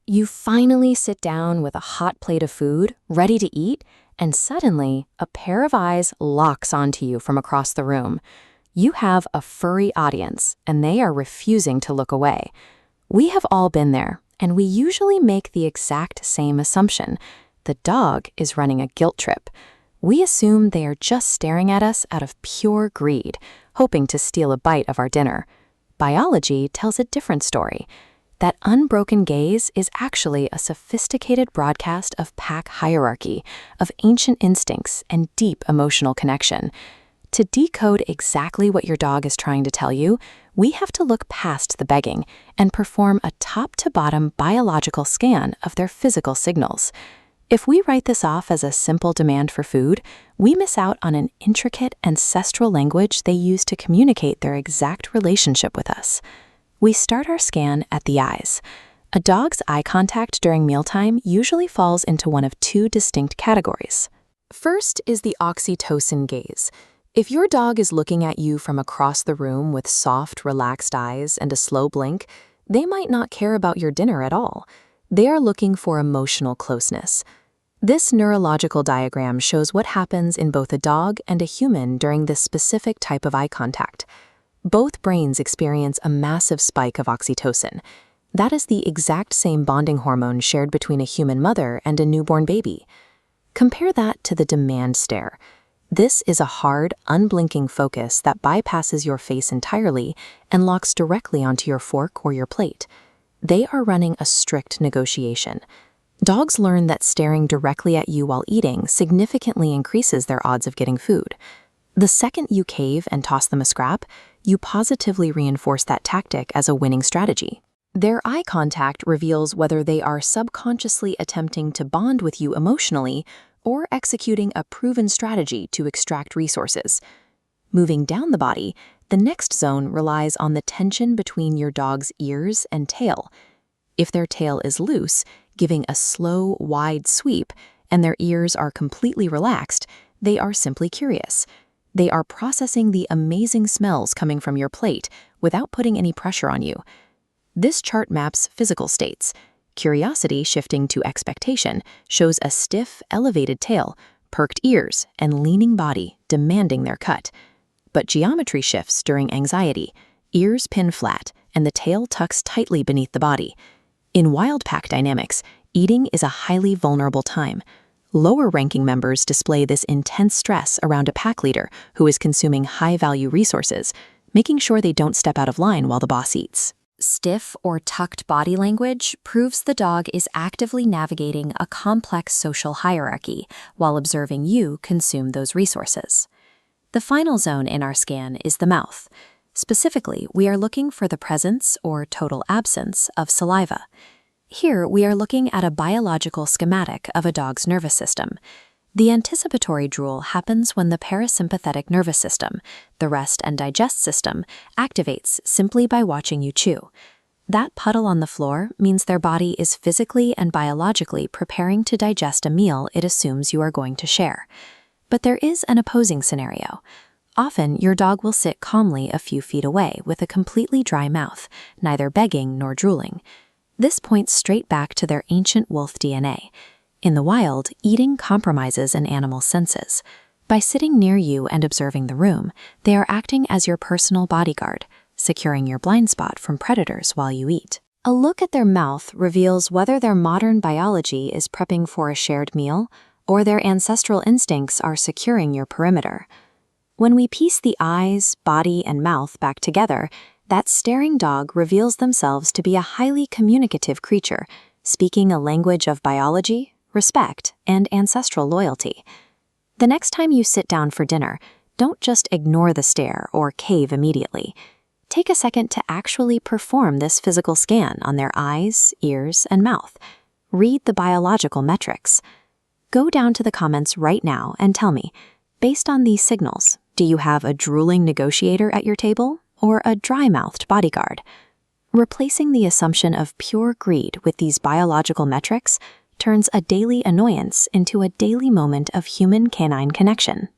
You finally sit down with a hot plate of food, ready to eat, and suddenly a pair of eyes locks onto you from across the room. You have a furry audience, and they are refusing to look away. We have all been there, and we usually make the exact same assumption. The dog is running a guilt trip. We assume they are just staring at us out of pure greed, hoping to steal a bite of our dinner. Biology tells a different story. That unbroken gaze is actually a sophisticated broadcast of pack hierarchy, of ancient instincts and deep emotional connection. To decode exactly what your dog is trying to tell you, we have to look past the begging and perform a top-to-bottom biological scan of their physical signals. If we write this off as a simple demand for food, we miss out on an intricate ancestral language they use to communicate their exact relationship with us. We start our scan at the eyes. A dog's eye contact during mealtime usually falls into one of two distinct categories. First is the oxytocin gaze. If your dog is looking at you from across the room with soft, relaxed eyes and a slow blink, they might not care about your dinner at all. They are looking for emotional closeness. This neurological diagram shows what happens in both a dog and a human during this specific type of eye contact. Both brains experience a massive spike of oxytocin. That is the exact same bonding hormone shared between a human mother and a newborn baby. Compare that to the demand stare. This is a hard, unblinking focus that bypasses your face entirely and locks directly onto your fork or your plate. They are running a strict negotiation. Dogs learn that staring directly at you while eating significantly increases their odds of getting food. The second you cave and toss them a scrap, you positively reinforce that tactic as a winning strategy. Their eye contact reveals whether they are subconsciously attempting to bond with you emotionally or executing a proven strategy to extract resources. Moving down the body, the next zone relies on the tension between your dog's ears and tail. If their tail is loose, giving a slow, wide sweep, and their ears are completely relaxed, they are simply curious. They are processing the amazing smells coming from your plate without putting any pressure on you. This chart maps physical states. Curiosity shifting to expectation shows a stiff, elevated tail, perked ears, and leaning body demanding their cut. But geometry shifts during anxiety. Ears pin flat, and the tail tucks tightly beneath the body. In wild pack dynamics, eating is a highly vulnerable time. Lower-ranking members display this intense stress around a pack leader who is consuming high-value resources, making sure they don't step out of line while the boss eats. Stiff or tucked body language proves the dog is actively navigating a complex social hierarchy while observing you consume those resources. The final zone in our scan is the mouth. Specifically, we are looking for the presence or total absence of saliva. Here, we are looking at a biological schematic of a dog's nervous system. The anticipatory drool happens when the parasympathetic nervous system, the rest and digest system, activates simply by watching you chew. That puddle on the floor means their body is physically and biologically preparing to digest a meal it assumes you are going to share. But there is an opposing scenario. Often, your dog will sit calmly a few feet away with a completely dry mouth, neither begging nor drooling. This points straight back to their ancient wolf DNA. In the wild, eating compromises an animal's senses. By sitting near you and observing the room, they are acting as your personal bodyguard, securing your blind spot from predators while you eat. A look at their mouth reveals whether their modern biology is prepping for a shared meal or their ancestral instincts are securing your perimeter. When we piece the eyes, body, and mouth back together, that staring dog reveals themselves to be a highly communicative creature, speaking a language of biology, respect, and ancestral loyalty. The next time you sit down for dinner, don't just ignore the stare or cave immediately. Take a second to actually perform this physical scan on their eyes, ears, and mouth. Read the biological metrics. Go down to the comments right now and tell me, based on these signals, do you have a drooling negotiator at your table or a dry-mouthed bodyguard? Replacing the assumption of pure greed with these biological metrics turns a daily annoyance into a daily moment of human-canine connection.